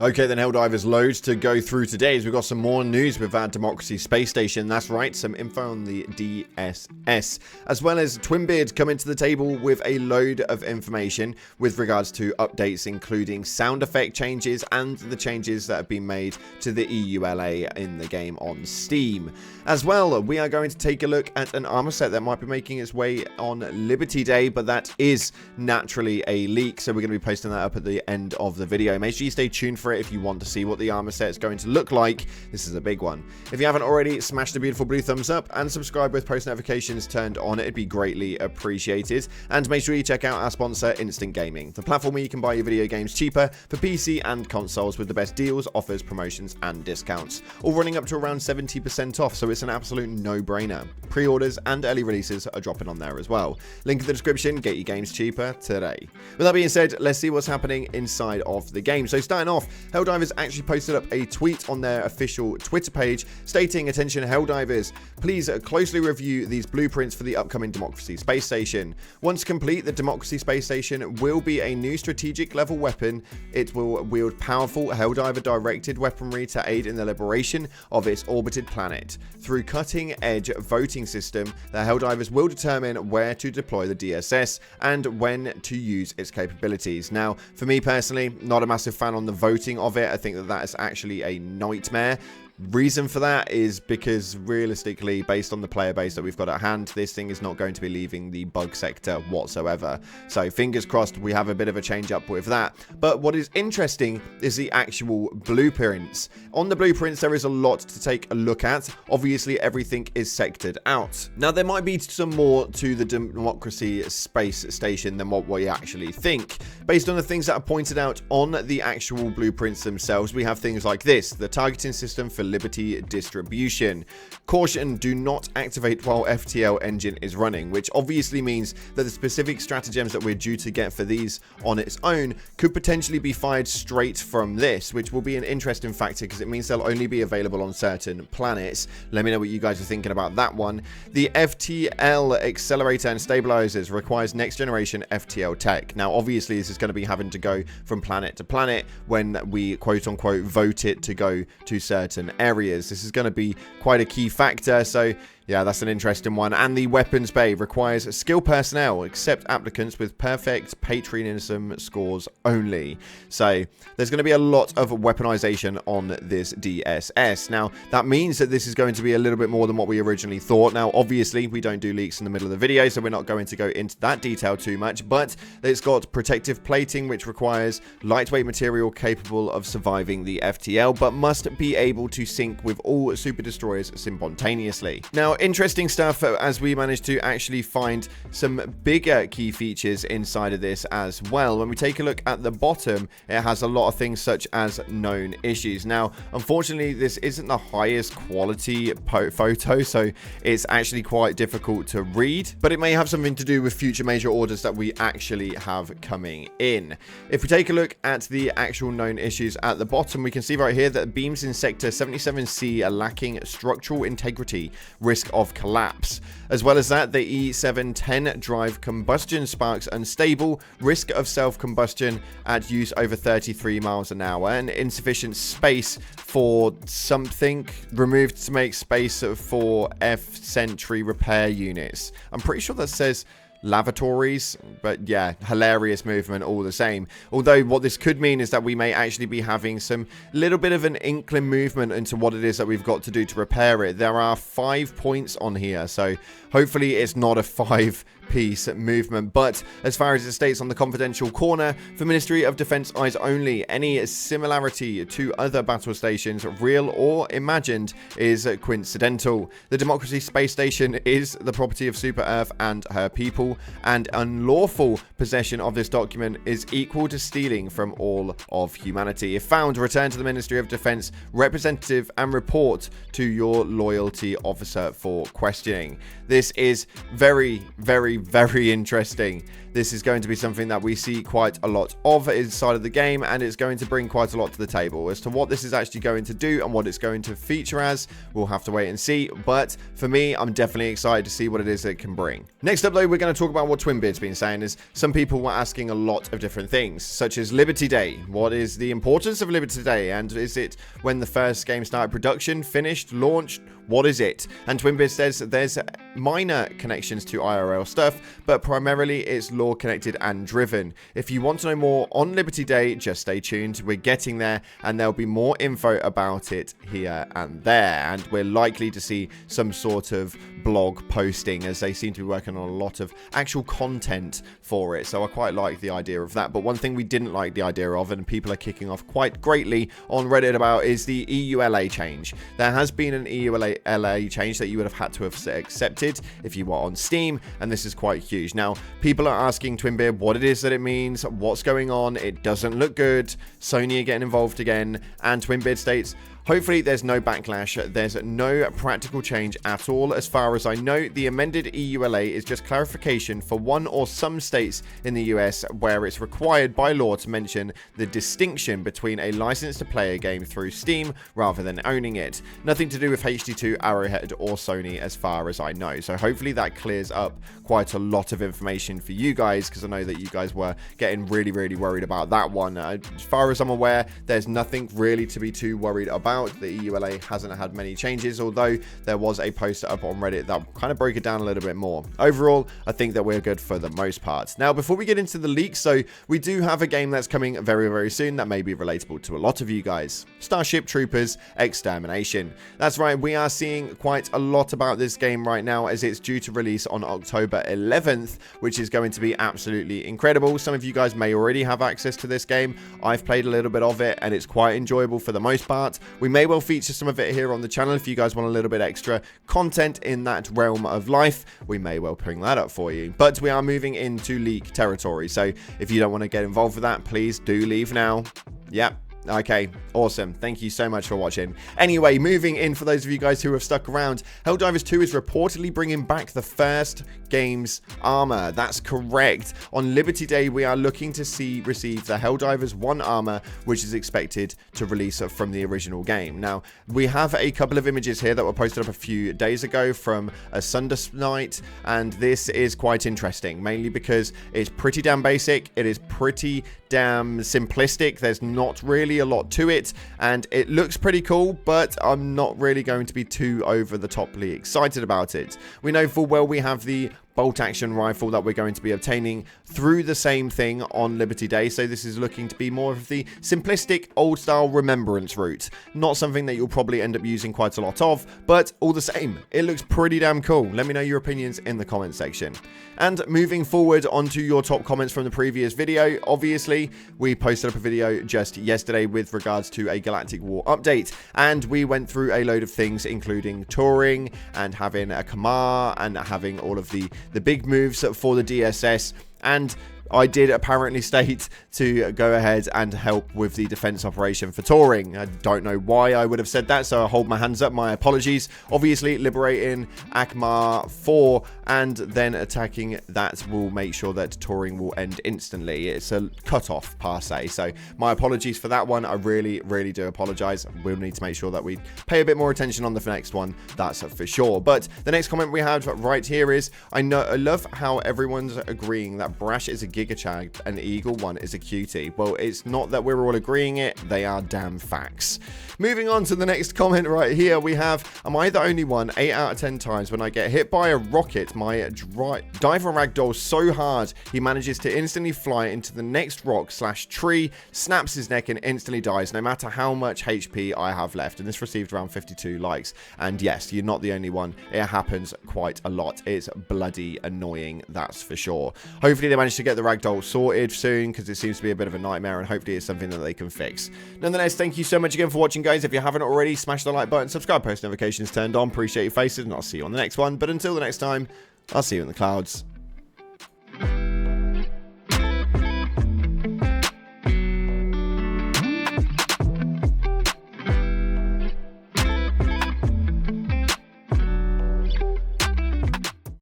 Okay then, Helldivers, loads to go through today as we've got some more news with our Democracy Space Station. That's right, some info on the DSS, as well as Twinbeard coming to the table with a load of information with regards to updates, including sound effect changes and the changes that have been made to the EULA in the game on Steam. As well, we are going to take a look at an armor set that might be making its way on Liberty Day, but that is naturally a leak, so we're going to be posting that up at the end of the video. Make sure you stay tuned for it if you want to see what the armor set is going to look like. This is a big one. If you haven't already, smash the beautiful blue thumbs up and subscribe with post notifications turned on. It'd be greatly appreciated. And make sure you check out our sponsor, Instant Gaming, the platform where you can buy your video games cheaper for PC and consoles with the best deals, offers, promotions, and discounts, all running up to around 70% off, so it's an absolute no-brainer. Pre-orders and early releases are dropping on there as well. Link in the description. Get your games cheaper today. With that being said, let's see what's happening inside of the game. So starting off, Helldivers actually posted up a tweet on their official Twitter page stating, "Attention Helldivers, please closely review these blueprints for the upcoming Democracy Space Station. Once complete, the Democracy Space Station will be a new strategic level weapon. It will wield powerful Helldiver directed weaponry to aid in the liberation of its orbited planet. Through cutting-edge voting system, the Helldivers will determine where to deploy the DSS and when to use its capabilities." Now, for me personally, not a massive fan on the voting of it. I think that is actually a nightmare. Reason for that is because realistically, based on the player base that we've got at hand, this thing is not going to be leaving the bug sector whatsoever. So fingers crossed we have a bit of a change up with that. But what is interesting is the actual blueprints. On the blueprints, there is a lot to take a look at. Obviously, everything is sectored out. Now, there might be some more to the Democracy Space Station than what we actually think. Based on the things that are pointed out on the actual blueprints themselves, we have things like this: the targeting system for Liberty distribution. Caution, do not activate while FTL engine is running, which obviously means that the specific stratagems that we're due to get for these on its own could potentially be fired straight from this, which will be an interesting factor because it means they'll only be available on certain planets. Let me know what you guys are thinking about that one. The FTL accelerator and stabilizers requires next generation FTL tech. Now, obviously, this is going to be having to go from planet to planet when we quote unquote vote it to go to certain areas. This is going to be quite a key factor, so yeah, that's an interesting one. And the weapons bay requires skilled personnel, except applicants with perfect patriotism scores only. So there's going to be a lot of weaponization on this DSS. Now, that means that this is going to be a little bit more than what we originally thought. Now, obviously, we don't do leaks in the middle of the video, so we're not going to go into that detail too much, but it's got protective plating, which requires lightweight material capable of surviving the FTL, but must be able to sync with all super destroyers simultaneously. Now, interesting stuff as we managed to actually find some bigger key features inside of this as well. When we take a look at the bottom, it has a lot of things such as known issues. Now, unfortunately, this isn't the highest quality photo, so it's actually quite difficult to read, but it may have something to do with future major orders that we actually have coming in. If we take a look at the actual known issues at the bottom, we can see right here that beams in sector 77C are lacking structural integrity, risk of collapse. As well as that, the E710 drive combustion sparks unstable, risk of self-combustion at use over 33 miles an hour, and insufficient space for something removed to make space for F-Sentry repair units. I'm pretty sure that says lavatories, but yeah, hilarious movement all the same. Although what this could mean is that we may actually be having some little bit of an inkling movement into what it is that we've got to do to repair it. There are 5 points on here, so hopefully it's not a 5-piece movement. But as far as it states on the confidential corner, for Ministry of Defense eyes only, any similarity to other battle stations, real or imagined, is coincidental. The Democracy Space Station is the property of Super Earth and her people, and unlawful possession of this document is equal to stealing from all of humanity. If found, return to the Ministry of Defense representative and report to your loyalty officer for questioning. This is very, very, very interesting. This is going to be something that we see quite a lot of inside of the game, and it's going to bring quite a lot to the table. As to what this is actually going to do and what it's going to feature as, we'll have to wait and see. But for me, I'm definitely excited to see what it is it can bring. Next up, though, we're going to talk about what Twinbeard's been saying. Is some people were asking a lot of different things, such as Liberty Day. What is the importance of Liberty Day? And is it when the first game started production, finished, launched? What is it? And Twinbeard says there's minor connections to IRL stuff, but primarily it's lore connected and driven. If you want to know more on Liberty Day, just stay tuned. We're getting there, and there'll be more info about it here and there. And we're likely to see some sort of blog posting, as they seem to be working on a lot of actual content for it. So I quite like the idea of that. But one thing we didn't like the idea of, and people are kicking off quite greatly on Reddit about, is the EULA change. There has been an EULA change that you would have had to have accepted if you were on Steam, and this is quite huge. Now, people are asking Twinbeard what it is that it means, what's going on. It doesn't look good. Sony are getting involved again, and Twinbeard states, hopefully there's no backlash. There's no practical change at all. As far as I know, the amended EULA is just clarification for one or some states in the US where it's required by law to mention the distinction between a license to play a game through Steam rather than owning it. Nothing to do with HD2, Arrowhead or Sony as far as I know. So hopefully that clears up quite a lot of information for you guys, because I know that you guys were getting really worried about that one. As far as I'm aware, there's nothing really to be too worried about. The EULA hasn't had many changes, although there was a post up on Reddit that kind of broke it down a little bit more. Overall, I think that we're good for the most part. Now, before we get into the leaks, so we do have a game that's coming very soon that may be relatable to a lot of you guys. Starship Troopers Extermination. That's right, we are seeing quite a lot about this game right now, as it's due to release on October 11th, which is going to be absolutely incredible. Some of you guys may already have access to this game. I've played a little bit of it, and it's quite enjoyable for the most part. We may well feature some of it here on the channel. If you guys want a little bit extra content in that realm of life, we may well bring that up for you. But we are moving into leak territory, so if you don't want to get involved with that, please do leave now. Yep. Okay, awesome. Thank you so much for watching. Anyway, moving in, for those of you guys who have stuck around, Helldivers 2 is reportedly bringing back the first game's armor. That's correct. On Liberty Day, we are looking to receive the Helldivers 1 armor, which is expected to release from the original game. Now, we have a couple of images here that were posted up a few days ago from a Sunday night, and this is quite interesting, mainly because it's pretty damn basic. It is pretty damn simplistic. There's not really a lot to it, and it looks pretty cool, but I'm not really going to be too over the toply excited about it. We know full well we have the bolt action rifle that we're going to be obtaining through the same thing on Liberty Day, so this is looking to be more of the simplistic old style remembrance route. Not something that you'll probably end up using quite a lot of, but all the same, it looks pretty damn cool. Let me know your opinions in the comment section. And moving forward onto your top comments from the previous video, obviously we posted up a video just yesterday with regards to a Galactic War update, and we went through a load of things, including touring and having a Kamar and having all of the big moves for the DSS, and I did apparently state to go ahead and help with the defense operation for touring. I don't know why I would have said that, so I hold my hands up. My apologies. Obviously, liberating Akmar 4 and then attacking that will make sure that touring will end instantly. It's a cut-off per se, so my apologies for that one. I really do apologize. We'll need to make sure that we pay a bit more attention on the next one, that's for sure. But the next comment we have right here is, I love how everyone's agreeing that Brash is a Giga Chad and Eagle 1 is a cutie. Well, it's not that we're all agreeing it, they are damn facts. Moving on to the next comment right here, we have, am I the only one 8 out of 10 times when I get hit by a rocket, my diver ragdolls so hard he manages to instantly fly into the next rock / tree, snaps his neck and instantly dies, no matter how much HP I have left. And this received around 52 likes. And yes, you're not the only one. It happens quite a lot. It's bloody annoying, that's for sure. Hopefully they manage to get the ragdoll sorted soon, because it seems to be a bit of a nightmare, and hopefully it's something that they can fix. Nonetheless, thank you so much again for watching, guys. If you haven't already, smash the like button, subscribe, post notifications turned on. Appreciate your faces, and I'll see you on the next one. But until the next time, I'll see you in the clouds.